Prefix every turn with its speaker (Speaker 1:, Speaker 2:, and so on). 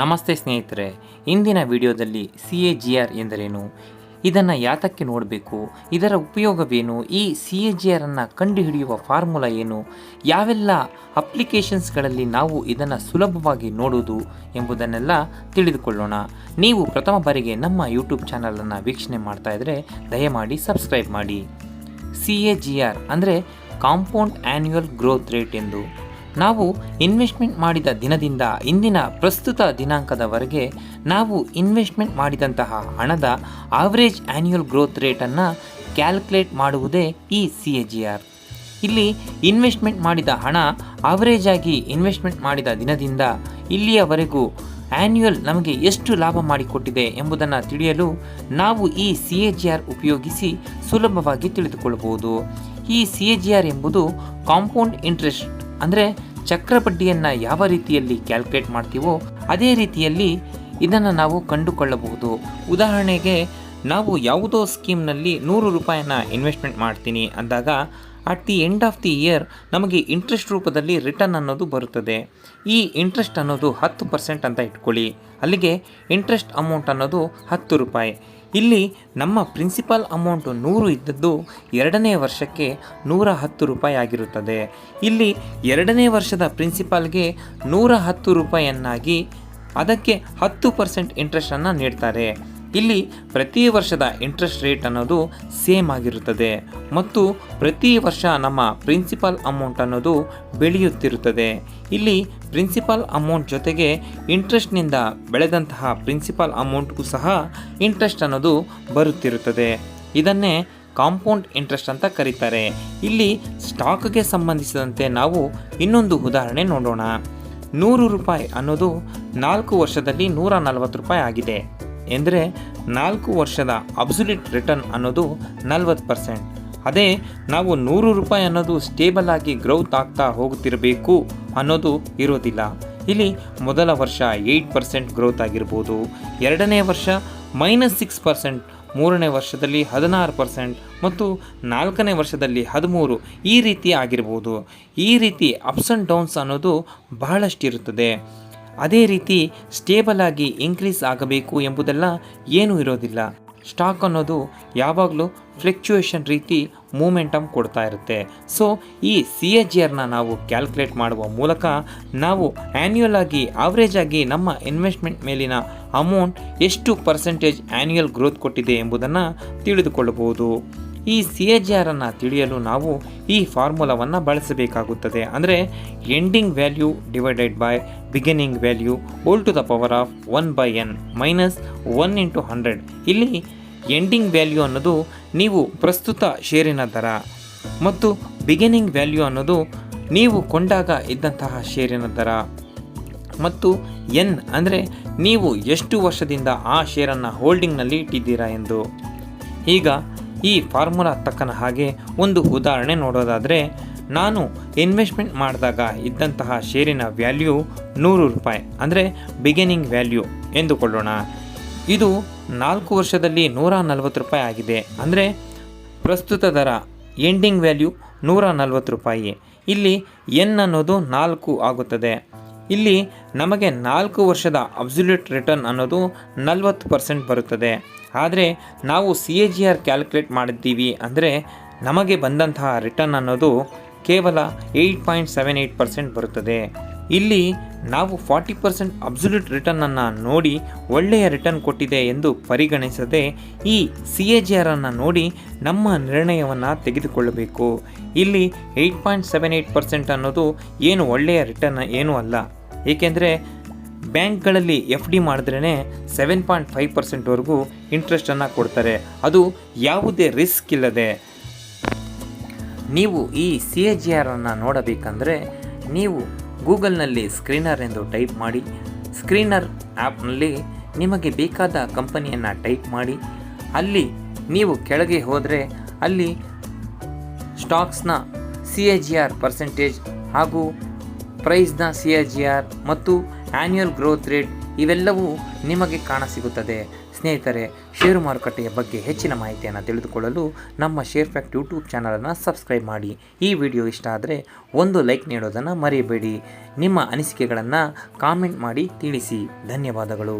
Speaker 1: ನಮಸ್ತೆ ಸ್ನೇಹಿತರೆ, ಇಂದಿನ ವಿಡಿಯೋದಲ್ಲಿ CAGR ಎಂದರೇನು, ಇದನ್ನು ಯಾತಕ್ಕೆ ನೋಡಬೇಕು, ಇದರ ಉಪಯೋಗವೇನು, ಈ CAGR ಅನ್ನು ಕಂಡುಹಿಡಿಯುವ ಫಾರ್ಮುಲಾ ಏನು, ಯಾವೆಲ್ಲ ಅಪ್ಲಿಕೇಶನ್ಸ್ಗಳಲ್ಲಿ ನಾವು ಇದನ್ನು ಸುಲಭವಾಗಿ ನೋಡುವುದು ಎಂಬುದನ್ನೆಲ್ಲ ತಿಳಿದುಕೊಳ್ಳೋಣ. ನೀವು ಪ್ರಥಮ ಬಾರಿಗೆ ನಮ್ಮ ಯೂಟ್ಯೂಬ್ ಚಾನಲನ್ನು ವೀಕ್ಷಣೆ ಮಾಡ್ತಾ ಇದ್ದರೆ ದಯಮಾಡಿ ಸಬ್ಸ್ಕ್ರೈಬ್ ಮಾಡಿ. CAGR ಅಂದರೆ ಕಾಂಪೌಂಡ್ ಆ್ಯನ್ಯುಯಲ್ ಗ್ರೋತ್ ರೇಟ್ ಎಂದು. ನಾವು ಇನ್ವೆಸ್ಟ್ಮೆಂಟ್ ಮಾಡಿದ ದಿನದಿಂದ ಇಂದಿನ ಪ್ರಸ್ತುತ ದಿನಾಂಕದವರೆಗೆ ನಾವು ಇನ್ವೆಸ್ಟ್ಮೆಂಟ್ ಮಾಡಿದಂತಹ ಹಣದ ಆವರೇಜ್ ಆ್ಯನ್ಯುಯಲ್ ಗ್ರೋತ್ ರೇಟನ್ನು ಕ್ಯಾಲ್ಕುಲೇಟ್ ಮಾಡುವುದೇ ಈ CAGR. ಇಲ್ಲಿ ಇನ್ವೆಸ್ಟ್ಮೆಂಟ್ ಮಾಡಿದ ಹಣ ಆವರೇಜ್ ಆಗಿ ಇನ್ವೆಸ್ಟ್ಮೆಂಟ್ ಮಾಡಿದ ದಿನದಿಂದ ಇಲ್ಲಿಯವರೆಗೂ ಆ್ಯನ್ಯುಯಲ್ ನಮಗೆ ಎಷ್ಟು ಲಾಭ ಮಾಡಿಕೊಟ್ಟಿದೆ ಎಂಬುದನ್ನು ತಿಳಿಯಲು ನಾವು ಈ CAGR ಉಪಯೋಗಿಸಿ ಸುಲಭವಾಗಿ ತಿಳಿದುಕೊಳ್ಳಬಹುದು. ಈ CAGR ಎಂಬುದು ಕಾಂಪೌಂಡ್ ಇಂಟ್ರೆಸ್ಟ್ ಅಂದರೆ ಚಕ್ರಬಡ್ಡಿಯನ್ನು ಯಾವ ರೀತಿಯಲ್ಲಿ ಕ್ಯಾಲ್ಕುಲೇಟ್ ಮಾಡ್ತೀವೋ ಅದೇ ರೀತಿಯಲ್ಲಿ ಇದನ್ನು ನಾವು ಕಂಡುಕೊಳ್ಳಬಹುದು. ಉದಾಹರಣೆಗೆ ನಾವು ಯಾವುದೋ ಸ್ಕೀಮ್ನಲ್ಲಿ 100 ರೂಪಾಯಿನ ಇನ್ವೆಸ್ಟ್ಮೆಂಟ್ ಮಾಡ್ತೀನಿ ಅಂದಾಗ at the end of the year ನಮಗೆ ಇಂಟ್ರೆಸ್ಟ್ ರೂಪದಲ್ಲಿ ರಿಟರ್ನ್ ಅನ್ನೋದು ಬರುತ್ತದೆ. ಈ ಇಂಟ್ರೆಸ್ಟ್ ಅನ್ನೋದು 10% ಅಂತ ಇಟ್ಕೊಳ್ಳಿ. ಅಲ್ಲಿಗೆ ಇಂಟ್ರೆಸ್ಟ್ ಅಮೌಂಟ್ ಅನ್ನೋದು 10 ರೂಪಾಯಿ. ಇಲ್ಲಿ ನಮ್ಮ ಪ್ರಿನ್ಸಿಪಲ್ ಅಮೌಂಟು 100 ಇದ್ದದ್ದು ಎರಡನೇ ವರ್ಷಕ್ಕೆ 110 ರೂಪಾಯಿ ಆಗಿರುತ್ತದೆ. ಇಲ್ಲಿ ಎರಡನೇ ವರ್ಷದ ಪ್ರಿನ್ಸಿಪಾಲ್ಗೆ 110 ರೂಪಾಯಿಯನ್ನಾಗಿ ಅದಕ್ಕೆ 10% ಇಂಟ್ರೆಸ್ಟನ್ನು ನೀಡ್ತಾರೆ. ಇಲ್ಲಿ ಪ್ರತಿ ವರ್ಷದ ಇಂಟ್ರೆಸ್ಟ್ ರೇಟ್ ಅನ್ನೋದು ಸೇಮ್ ಆಗಿರುತ್ತದೆ ಮತ್ತು ಪ್ರತಿ ವರ್ಷ ನಮ್ಮ ಪ್ರಿನ್ಸಿಪಲ್ ಅಮೌಂಟ್ ಅನ್ನೋದು ಬೆಳೆಯುತ್ತಿರುತ್ತದೆ. ಇಲ್ಲಿ ಪ್ರಿನ್ಸಿಪಲ್ ಅಮೌಂಟ್ ಜೊತೆಗೆ ಇಂಟ್ರೆಸ್ಟ್ನಿಂದ ಬೆಳೆದಂತಹ ಪ್ರಿನ್ಸಿಪಲ್ ಅಮೌಂಟ್ಗೂ ಸಹ ಇಂಟ್ರೆಸ್ಟ್ ಅನ್ನೋದು ಬರುತ್ತಿರುತ್ತದೆ. ಇದನ್ನೇ ಕಾಂಪೌಂಡ್ ಇಂಟ್ರೆಸ್ಟ್ ಅಂತ ಕರೀತಾರೆ. ಇಲ್ಲಿ ಸ್ಟಾಕ್ಗೆ ಸಂಬಂಧಿಸಿದಂತೆ ನಾವು ಇನ್ನೊಂದು ಉದಾಹರಣೆ ನೋಡೋಣ. 100 ರೂಪಾಯಿ ಅನ್ನೋದು 4 ವರ್ಷದಲ್ಲಿ 140 ರೂಪಾಯಿ ಆಗಿದೆ ಎಂದರೆ 4 ವರ್ಷದ ಅಬ್ಸಲ್ಯೂಟ್ ರಿಟರ್ನ್ ಅನ್ನೋದು 40%. ಅದೇ ನಾವು 100 ರೂಪಾಯಿ ಅನ್ನೋದು ಸ್ಟೇಬಲ್ ಆಗಿ ಗ್ರೋತ್ ಆಗ್ತಾ ಹೋಗುತ್ತಿರಬೇಕು ಅನ್ನೋದು ಇರೋದಿಲ್ಲ. ಇಲ್ಲಿ ಮೊದಲ ವರ್ಷ 8% ಗ್ರೋತ್ ಆಗಿರ್ಬೋದು, ಎರಡನೇ ವರ್ಷ -6%, ಮೂರನೇ ವರ್ಷದಲ್ಲಿ 16% ಮತ್ತು ನಾಲ್ಕನೇ ವರ್ಷದಲ್ಲಿ 13%, ಈ ರೀತಿ ಆಗಿರ್ಬೋದು. ಈ ರೀತಿ ಅಪ್ಸ್ ಆ್ಯಂಡ್ ಡೌನ್ಸ್ ಅನ್ನೋದು ಬಹಳಷ್ಟಿರುತ್ತದೆ. ಅದೇ ರೀತಿ ಸ್ಟೇಬಲ್ ಆಗಿ ಇನ್ಕ್ರೀಸ್ ಆಗಬೇಕು ಎಂಬುದೆಲ್ಲ ಏನೂ ಇರೋದಿಲ್ಲ. ಸ್ಟಾಕ್ ಅನ್ನೋದು ಯಾವಾಗಲೂ ಫ್ಲಕ್ಚುಯೇಷನ್ ರೀತಿ ಮೂಮೆಂಟಮ್ ಕೊಡ್ತಾ ಇರುತ್ತೆ. ಸೊ ಈ CAGRನ ನಾವು ಕ್ಯಾಲ್ಕುಲೇಟ್ ಮಾಡುವ ಮೂಲಕ ನಾವು ಆ್ಯನ್ಯುಯಲ್ ಆಗಿ ಆವ್ರೇಜ್ ಆಗಿ ನಮ್ಮ ಇನ್ವೆಸ್ಟ್ಮೆಂಟ್ ಮೇಲಿನ ಅಮೌಂಟ್ ಎಷ್ಟು ಪರ್ಸೆಂಟೇಜ್ ಆ್ಯನ್ಯುಯಲ್ ಗ್ರೋತ್ ಕೊಟ್ಟಿದೆ ಎಂಬುದನ್ನು ತಿಳಿದುಕೊಳ್ಳಬಹುದು. ಈ CAGRನ್ನು ತಿಳಿಯಲು ನಾವು ಈ ಫಾರ್ಮುಲಾವನ್ನು ಬಳಸಬೇಕಾಗುತ್ತದೆ. ಅಂದರೆ ending value divided by beginning value whole to the power of 1/n minus 1 × 100. ಇಲ್ಲಿ ಎಂಡಿಂಗ್ ವ್ಯಾಲ್ಯೂ ಅನ್ನೋದು ನೀವು ಪ್ರಸ್ತುತ ಷೇರಿನ ದರ ಮತ್ತು ಬಿಗಿನಿಂಗ್ ವ್ಯಾಲ್ಯೂ ಅನ್ನೋದು ನೀವು ಕೊಂಡಾಗ ಇದ್ದಂತಹ ಷೇರಿನ ದರ ಮತ್ತು ಎನ್ ಅಂದರೆ ನೀವು ಎಷ್ಟು ವರ್ಷದಿಂದ ಆ ಶೇರನ್ನು ಹೋಲ್ಡಿಂಗ್ನಲ್ಲಿ ಇಟ್ಟಿದ್ದೀರಾ ಎಂದು. ಈಗ ಈ ಫಾರ್ಮುಲಾ ತಕ್ಕನ ಹಾಗೆ ಒಂದು ಉದಾಹರಣೆ ನೋಡೋದಾದರೆ, ನಾನು ಇನ್ವೆಸ್ಟ್ಮೆಂಟ್ ಮಾಡಿದಾಗ ಇದ್ದಂತಹ ಷೇರಿನ ವ್ಯಾಲ್ಯೂ 100 ರೂಪಾಯಿ ಅಂದರೆ ಬಿಗಿನಿಂಗ್ ವ್ಯಾಲ್ಯೂ ಎಂದುಕೊಳ್ಳೋಣ. ಇದು 4 ವರ್ಷದಲ್ಲಿ 140 ರೂಪಾಯಿ ಆಗಿದೆ. ಅಂದರೆ ಪ್ರಸ್ತುತ ದರ ಎಂಡಿಂಗ್ ವ್ಯಾಲ್ಯೂ 140 ರೂಪಾಯಿ. ಇಲ್ಲಿ ಎನ್ ಅನ್ನೋದು 4 ಆಗುತ್ತದೆ. ಇಲ್ಲಿ ನಮಗೆ 4 ವರ್ಷದ ಅಬ್ಸಲ್ಯೂಟ್ ರಿಟರ್ನ್ ಅನ್ನೋದು 40% ಬರುತ್ತದೆ. ಆದರೆ ನಾವು CAGR ಕ್ಯಾಲ್ಕುಲೇಟ್ ಮಾಡಿದ್ದೀವಿ ಅಂದರೆ ನಮಗೆ ಬಂದಂತಹ ರಿಟರ್ನ್ ಅನ್ನೋದು ಕೇವಲ 8.78% ಬರುತ್ತದೆ. ಇಲ್ಲಿ ನಾವು 40% ಅಬ್ಸಲ್ಯೂಟ್ ರಿಟರ್ನನ್ನು ನೋಡಿ ಒಳ್ಳೆಯ ರಿಟರ್ನ್ ಕೊಟ್ಟಿದೆ ಎಂದು ಪರಿಗಣಿಸದೆ ಈ CAGRನ್ನು ನೋಡಿ ನಮ್ಮ ನಿರ್ಣಯವನ್ನು ತೆಗೆದುಕೊಳ್ಳಬೇಕು. ಇಲ್ಲಿ 8.78% ಅನ್ನೋದು ಏನು ಒಳ್ಳೆಯ ರಿಟರ್ನ್ ಏನೂ ಅಲ್ಲ. ಏಕೆಂದರೆ ಬ್ಯಾಂಕ್ಗಳಲ್ಲಿ FD ಮಾಡಿದ್ರೇ 7.5%ವರೆಗೂ ಇಂಟ್ರೆಸ್ಟನ್ನು ಕೊಡ್ತಾರೆ. ಅದು ಯಾವುದೇ ರಿಸ್ಕ್ ಇಲ್ಲದೆ. ನೀವು ಈ CAGRನ್ನು ನೋಡಬೇಕಂದ್ರೆ ನೀವು ಗೂಗಲ್ನಲ್ಲಿ ಸ್ಕ್ರೀನರ್ ಎಂದು ಟೈಪ್ ಮಾಡಿ, ಸ್ಕ್ರೀನರ್ ಆ್ಯಪ್ನಲ್ಲಿ ನಿಮಗೆ ಬೇಕಾದ ಕಂಪನಿಯನ್ನು ಟೈಪ್ ಮಾಡಿ, ಅಲ್ಲಿ ನೀವು ಕೆಳಗೆ ಹೋದರೆ ಅಲ್ಲಿ ಸ್ಟಾಕ್ಸ್ನ CAGR ಪರ್ಸೆಂಟೇಜ್ ಹಾಗೂ ಪ್ರೈಸ್ನ CAGR ಮತ್ತು ಆ್ಯನ್ಯುಯಲ್ ಗ್ರೋತ್ ರೇಟ್ ಇವೆಲ್ಲವೂ ನಿಮಗೆ ಕಾಣಸಿಗುತ್ತದೆ. ಸ್ನೇಹಿತರೆ, ಷೇರು ಮಾರುಕಟ್ಟೆಯ ಬಗ್ಗೆ ಹೆಚ್ಚಿನ ಮಾಹಿತಿಯನ್ನು ತಿಳಿದುಕೊಳ್ಳಲು ನಮ್ಮ ಶೇರ್ ಫ್ಯಾಕ್ಟ್ ಯೂಟ್ಯೂಬ್ ಚಾನಲನ್ನು ಸಬ್ಸ್ಕ್ರೈಬ್ ಮಾಡಿ. ಈ ವಿಡಿಯೋ ಇಷ್ಟ ಆದರೆ ಒಂದು ಲೈಕ್ ನೀಡೋದನ್ನು ಮರೆಯಬೇಡಿ. ನಿಮ್ಮ ಅನಿಸಿಕೆಗಳನ್ನು ಕಾಮೆಂಟ್ ಮಾಡಿ ತಿಳಿಸಿ. ಧನ್ಯವಾದಗಳು.